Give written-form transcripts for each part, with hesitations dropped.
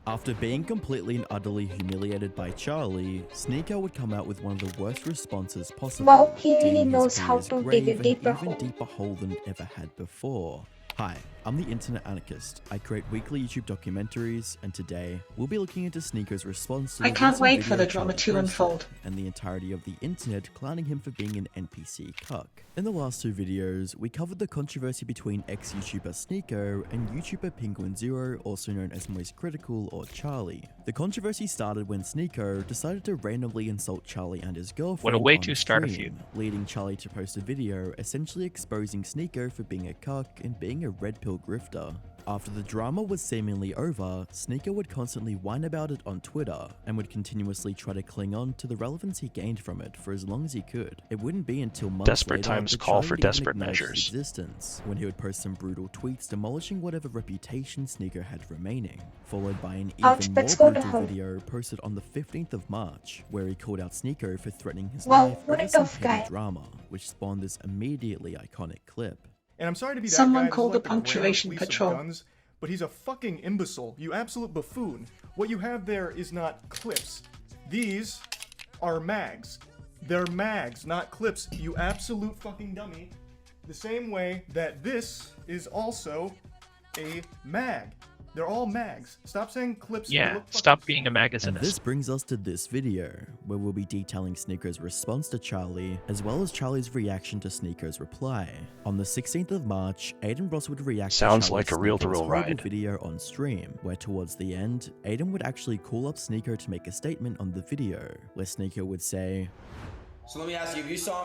After being completely and utterly humiliated by Charlie, Sneako would come out with one of the worst responses possible. Wow, he really digging his knows how career's to dig a grave deeper an even hole. deeper hole than it ever had before. Hi, I'm the Internet Anarchist. I create weekly YouTube documentaries, and today we'll be looking into Sneako's response to I the can't recent wait for video the drama Charlie to posted, unfold. and the entirety of the internet clowning him for being an NPC cuck. In the last two videos, we covered the controversy between ex-YouTuber Sneako and YouTuber Penguinz0, also known as Most Critical or Charlie. The controversy started when Sneako decided to randomly insult Charlie and his girlfriend What a way on to start a stream, feud. leading Charlie to post a video essentially exposing Sneako for being a cuck and being a red pill grifter. After the drama was seemingly over, Sneako would constantly whine about it on Twitter and would continuously try to cling on to the relevance he gained from it for as long as he could. It wouldn't be until months Desperate later times that call Charlie for would even desperate acknowledge its measures. existence, when he would post some brutal tweets demolishing whatever reputation Sneako had remaining, followed by an Ouch, even more let's go to brutal hell. video posted on the 15th of March, where he called out Sneako for threatening his Wow, life what over a some tough petty guy. drama, which spawned this immediately iconic clip. And I'm sorry to be that Someone guy, this is called like the grammar punctuation police of patrol. guns, but he's a fucking imbecile. You absolute buffoon. What you have there is not clips. These are mags. They're mags, not clips. You absolute fucking dummy. The same way that this is also a mag. They're all mags. Stop saying clips. You Yeah, look fucking stop being a And magazinist. this brings us to this video, where we'll be detailing Sneako's response to Charlie, as well as Charlie's reaction to Sneako's reply. On the 16th of March, Aiden Ross would react Sounds to like a Charlie reel-to-reel Sneako's horrible ride. video on stream, where towards the end, Aiden would actually call up Sneako to make a statement on the video, where Sneako would say, So let me ask you, if you saw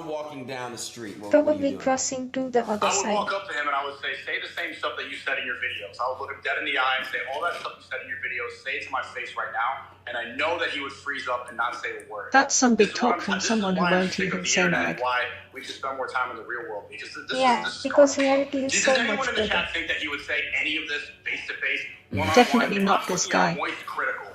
him walking down the street, what are Probably you doing? crossing to the other I would side. walk up to him and I would say the same stuff that you said in your videos. I would look him dead in the eye and say, all that stuff you said in your videos, say it to my face right now. And I know that he would freeze up and not say a word. That's some big This is why talk from this is someone who why I'm won't sick even of the say internet and mag. why we should spend more time in the real world. Because this Yeah, is because garbage. reality is Does so anyone much in the better. chat think that he would say any of this face to face? Definitely not this guy. Moist critical,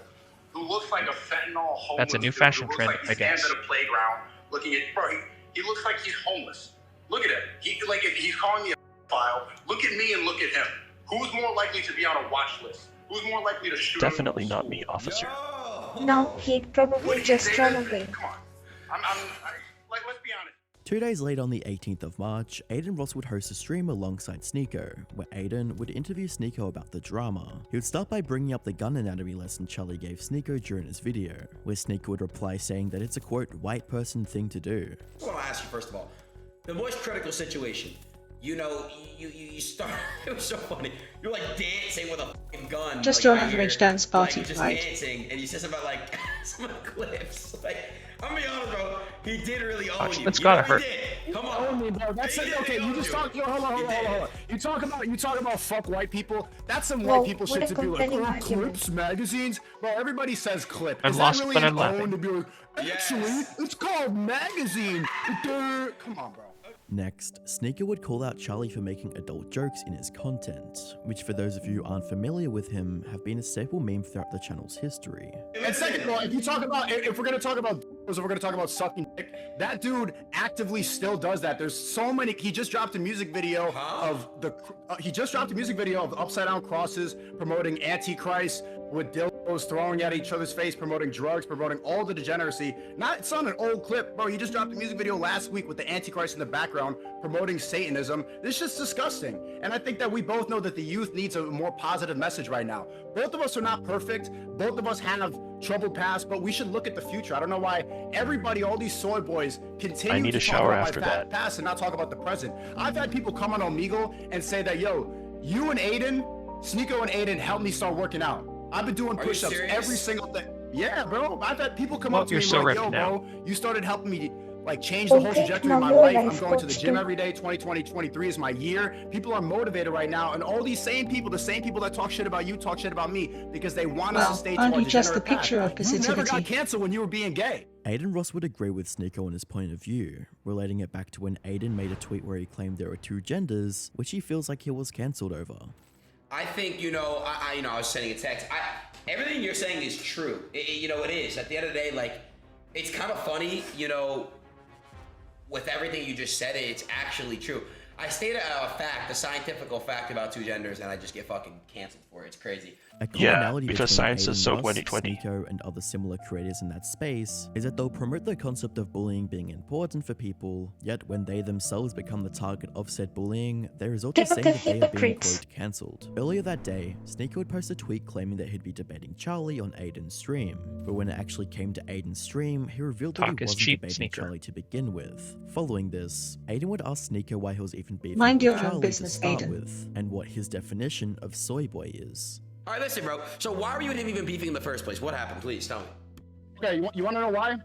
who looks like a fentanyl homeless. That's a new dude, fashion who looks trend, like he I stands guess. at a playground looking at bro. He looks like he's homeless. Look at him. If he's calling me a file. Look at me and look at him. Who's more likely to be on a watch list? Who's more likely to shoot? Definitely not me, officer. No, he'd probably Would he just say run this? away. Come on. Let's be honest. 2 days later on the 18th of March, Aiden Ross would host a stream alongside Sneako, where Aiden would interview Sneako about the drama. He would start by bringing up the gun anatomy lesson Charlie gave Sneako during his video, where Sneako would reply saying that it's a quote, white person thing to do. I want to ask you first of all, the most critical situation. You know, you start. It was so funny. You're like dancing with a fucking gun. Just like, your right average here. dance party, like, just right? dancing, and you said something about like some clips. Like, I'm gonna be honest, bro. He did really own Actually, you. that's You know gotta what he hurt. did? Come on. Only, bro. That's He it. did Okay, own you just talk. Yo, hold on. He did. You talk about fuck white people. That's some Whoa, white people what shit a to be like, compelling oh, argument. clips, magazines. Bro, everybody says clip. I'm Is lost, that really but an I'm laughing. own to be like, actually, Yes. it's called magazine. Come on, bro. Next, Sneako would call out Charlie for making adult jokes in his content, which for those of you who aren't familiar with him, have been a staple meme throughout the channel's history. And second of all, if we're gonna talk about if we're gonna talk about sucking dick, that dude actively still does that. There's so many. He just dropped a music video of upside down crosses promoting Antichrist with dildos throwing at each other's face, promoting drugs, promoting all the degeneracy. It's not an old clip, bro. He just dropped a music video last week with the Antichrist in the background promoting Satanism. This shit's disgusting. And I think that we both know that the youth needs a more positive message right now. Both of us are not perfect. Both of us have troubled past, but we should look at the future. I don't know why everybody, all these soy boys, continue I need to a talk shower about after my that. past and not talk about the present. I've had people come on Omegle and say that, yo, you and Aiden, Sneako and Aiden helped me start working out. I've been doing Are you push-ups serious? every single day. Yeah, bro. I've had people come Well, up to you're me so and be like, ripped yo, now. bro, you started helping me like change the whole Okay, trajectory of my now you're life. a I'm life going to the coach gym too. every day. 2023 is my year. People are motivated right now, and all these same people, the same people that talk shit about you, talk shit about me because they want us to Well, stay aren't towards you just the degenerate path. picture of You never got positivity? canceled when you were being gay. Aiden Ross would agree with Sneako on his point of view, relating it back to when Aiden made a tweet where he claimed there were two genders, which he feels like he was cancelled over. I think, I was sending a text. Everything you're saying is true. It is. At the end of the day, like, it's kind of funny, with everything you just said, it's actually true. I state a fact, a scientific fact about two genders, and I just get fucking canceled for it. It's crazy. A Yeah, commonality because between science is Aiden so Ross, 2020. Sneako, and other similar creators in that space is that they'll promote the concept of bullying being important for people, yet when they themselves become the target of said bullying, they resort to saying Typical that they are being hypocrites. quote cancelled. Earlier that day, Sneako would post a tweet claiming that he'd be debating Charlie on Aiden's stream, but when it actually came to Aiden's stream, he revealed that Talk he is wasn't cheap, debating Sneaker. Charlie to begin with. Following this, Aiden would ask Sneako why he was even beefing Mind with your own Charlie business, to start Aiden. with, and what his definition of soy boy is. All right, listen, bro. So why were you and him even beefing in the first place? What happened? Please tell me. Okay, you want to know why?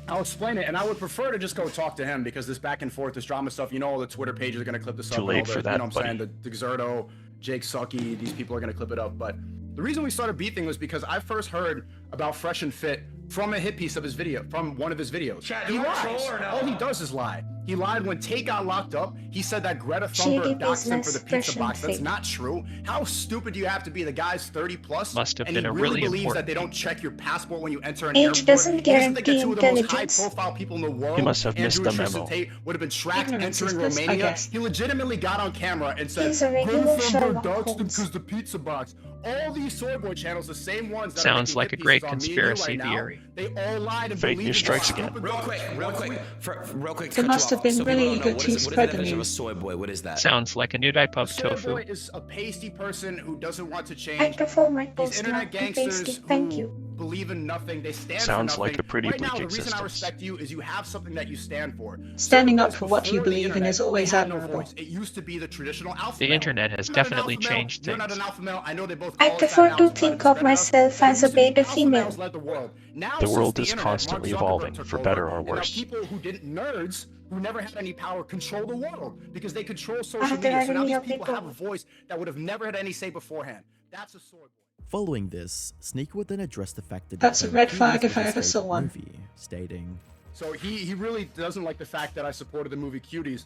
I'll explain it, and I would prefer to just go talk to him because this back and forth, this drama stuff, you know, all the Twitter pages are going to clip this Too up. late and all the, for that, you know what I'm buddy. saying? The Xerto, Jake Sucky, these people are going to clip it up. But the reason we started beefing was because I first heard about Fresh and Fit from a hit piece of his video, from one of his videos. Chad, he you a lies. troll or no? All he does is lie. He lied when Tate got locked up. He said that Greta Shady Thunberg doxed him for the business, pizza Fresh and box. That's Fit. not true. How stupid do you have to be? The guy's 30 plus, Must have and been he a really really believes important that they don't check your passport when you enter an Age airport. doesn't He doesn't think that guarantee two of the most intelligence. high-profile people in the world, He must have missed Andrew the and Tristan memo. Tate, would have been tracked Ignorance is entering bliss, I Romania. guess. He legitimately got on camera and said, He's a regular Greta Thunberg Sherlock doxed him Holmes. because the pizza box. All these soy boy channels, the same ones that Sounds are like making a hit great pieces on me and you conspiracy right now, theory. they all lied and Fake believed news in strikes stupid again. Real dogs. quick, real Once quick, we- real quick. They cut you must have off. been So people really don't know, eager what to is the spread the definition of a news. soy boy? What is that? Sounds like a new type A of soy tofu. boy is a pasty person who doesn't want to I change. prefer my These post internet not to gangsters pasty. Thank who you. believe in nothing, they stand Sounds for like nothing. a pretty right now, bleak the reason I existence. respect you is you have something that you stand for. Standing up Soy for boys what you before the believe in internet, is always they had no admirable. voice. It used to be the traditional alpha The male. internet has I'm not an definitely alpha male, changed You're not things. an alpha male. I know they both I call us prefer that now to try think discredit of myself us, but it as a used to be beta alpha female. males led the world. Now, The since world the is internet, constantly Mark Zuckerberg evolving, took for over, better or and now worse. people who didn't nerds who never had any power control the world because they control Ah, social there media. are So now really these ugly people have a girls. voice that would have never had any say beforehand. That's a soy boy. Following this, Sneako would then address the fact that That's a red flag if I ever saw one. movie, stating, So he really doesn't like the fact that I supported the movie Cuties.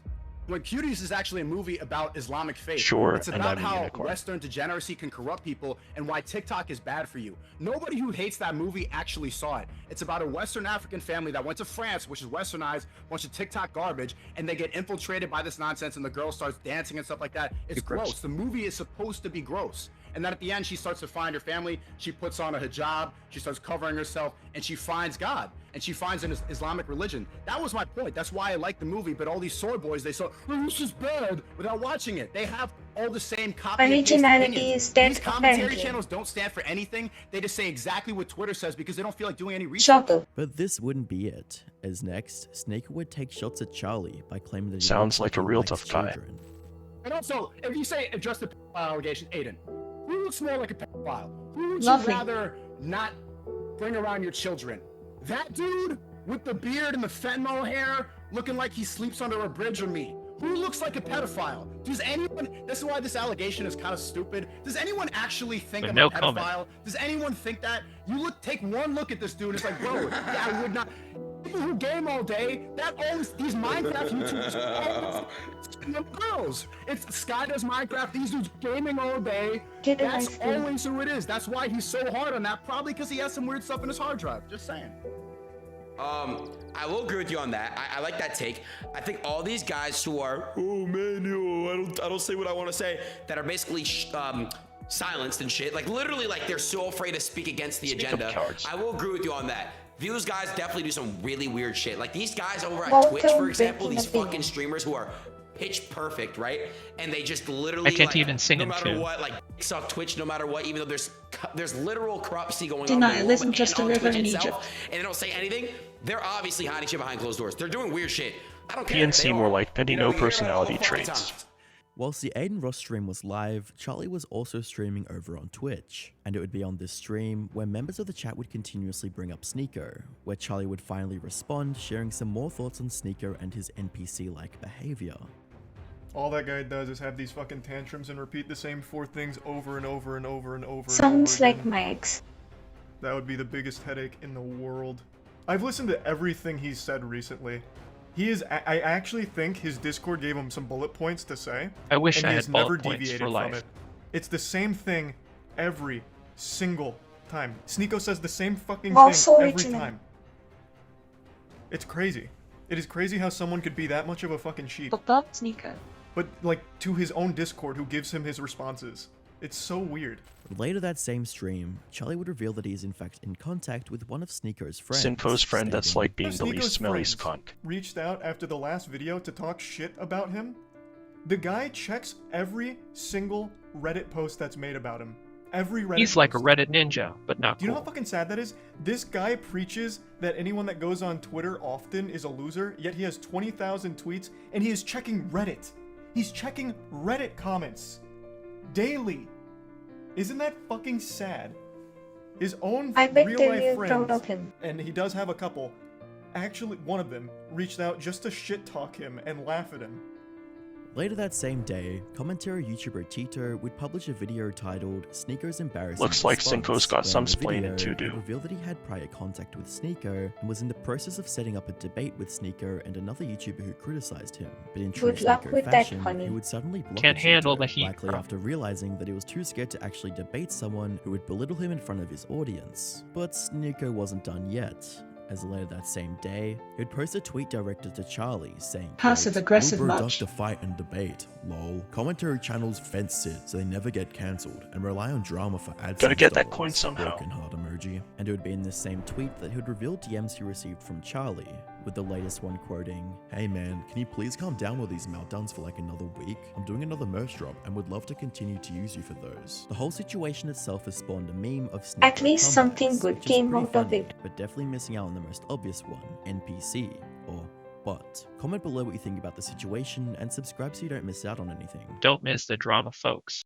When Cuties is actually a movie about Islamic faith. Sure, It's and about I'm a how unicorn. Western degeneracy can corrupt people and why TikTok is bad for you. Nobody who hates that movie actually saw it. It's about a Western African family that went to France, which is westernized, bunch of TikTok garbage, and they get infiltrated by this nonsense and the girl starts dancing and stuff like that. It's gross. The movie is supposed to be gross. And then at the end, she starts to find her family. She puts on a hijab. She starts covering herself, and she finds God, and she finds an Islamic religion. That was my point. That's why I like the movie. But all these soy boys, they saw, oh, this is bad, without watching it. They have all the same copy and paste Originality opinions. is dead, These commentary apparently. channels don't stand for anything. They just say exactly what Twitter says because they don't feel like doing any research. Shocker. but this wouldn't be it, as next, Sneako would take shots at Charlie by claiming that he Sounds looks like a he real likes tough guy. children. And also, if you say address the allegation, Aiden, who looks more like a pedophile? Who would Lovely. you rather not bring around your children? That dude with the beard and the fentanyl hair looking like he sleeps under a bridge, or me? Who looks like a pedophile? Does anyone, this is why this allegation is kind of stupid. Does anyone actually think But I'm no a pedophile? comment. Does anyone think that? Take one look at this dude, it's like, bro, yeah, I would not. People who game all day, these Minecraft YouTubers are all girls. It's Sky does Minecraft, these dudes gaming all day. Get a That's ice cream. always who it is. That's why he's so hard on that, probably because he has some weird stuff in his hard drive. Just saying. I will agree with you on that. I like that take. I think all these guys who are, oh man, yo, I don't say what I want to say, that are basically silenced and shit. Like literally, like they're so afraid to speak against the Speak up, agenda. cowards. I will agree with you on that. These guys definitely do some really weird shit. Like these guys over at Welcome Twitch, for back example, to these the fucking streamers who are pitch perfect, right? And they just literally I can't like, even sing no in matter tune. what, like suck Twitch no matter what, even though there's literal corruption going on. in Denial the world isn't and just a on river Twitch in itself, Egypt. and they don't say anything. They're obviously hiding shit behind closed doors. They're doing weird shit. I don't care. PNC They more are. like Penny You know, no we hear about it personality all the fucking traits. time. Whilst the Aiden Ross stream was live, Charlie was also streaming over on Twitch, and it would be on this stream where members of the chat would continuously bring up Sneako, where Charlie would finally respond, sharing some more thoughts on Sneako and his NPC-like behavior. All that guy does is have these fucking tantrums and repeat the same 4 things over and over and over and over. Sounds and over like again. my ex. That would be the biggest headache in the world. I've listened to everything he's said recently. I actually think his Discord gave him some bullet points to say. I wish and I he had has never bullet points deviated for from life. it. It's the same thing every single time. Sneako says the same fucking Also thing every original. time. It's crazy. It is crazy how someone could be that much of a fucking sheep. But Sneako. but like to his own Discord who gives him his responses. It's so weird. Later that same stream, Charlie would reveal that he is in fact in contact with one of Sneako's friends. Sinfo's friend that's stating, like being If the least Sneako's smelliest friends cunt. reached out after the last video to talk shit about him, the guy checks every single Reddit post that's made about him. Every Reddit He's like a post. Reddit ninja, but not Do you know how cool. fucking sad that is? This guy preaches that anyone that goes on Twitter often is a loser, yet he has 20,000 tweets, and he is checking Reddit. He's checking Reddit comments daily. Isn't that fucking sad? His own I bet real-life they're real proud friends, of him. and he does have a couple, actually one of them reached out just to shit-talk him and laugh at him. Later that same day, commentary YouTuber Tito would publish a video titled Sneako's Embarrassing Looks like Response, Sinfo's got where some in the splaining video, to he do. revealed that he had prior contact with Sneako and was in the process of setting up a debate with Sneako and another YouTuber who criticized him. But in true Good luck Sneako with that, fashion, honey. he would suddenly block Can't Tito, handle the heat, likely bro. after realizing that he was too scared to actually debate someone who would belittle him in front of his audience. But Sneako wasn't done yet, as later that same day, he'd post a tweet directed to Charlie saying, Passive-aggressive "Wilbur much. ducked a fight and debate, lol. Commentary channels fence sit so they never get cancelled and rely on drama for AdSense Gotta get that dollars." coin somehow. Broken heart emoji. And it would be in this same tweet that he would reveal DMs he received from Charlie, with the latest one quoting, "Hey man, can you please calm down with these meltdowns for like another week? I'm doing another merch drop and would love to continue to use you for those." The whole situation itself has spawned a meme of Sneako At least comebacks, something good which is came pretty out of funny, it. but definitely missing out on the most obvious one, NPC, or bot. Comment below what you think about the situation and subscribe so you don't miss out on anything. Don't miss the drama, folks.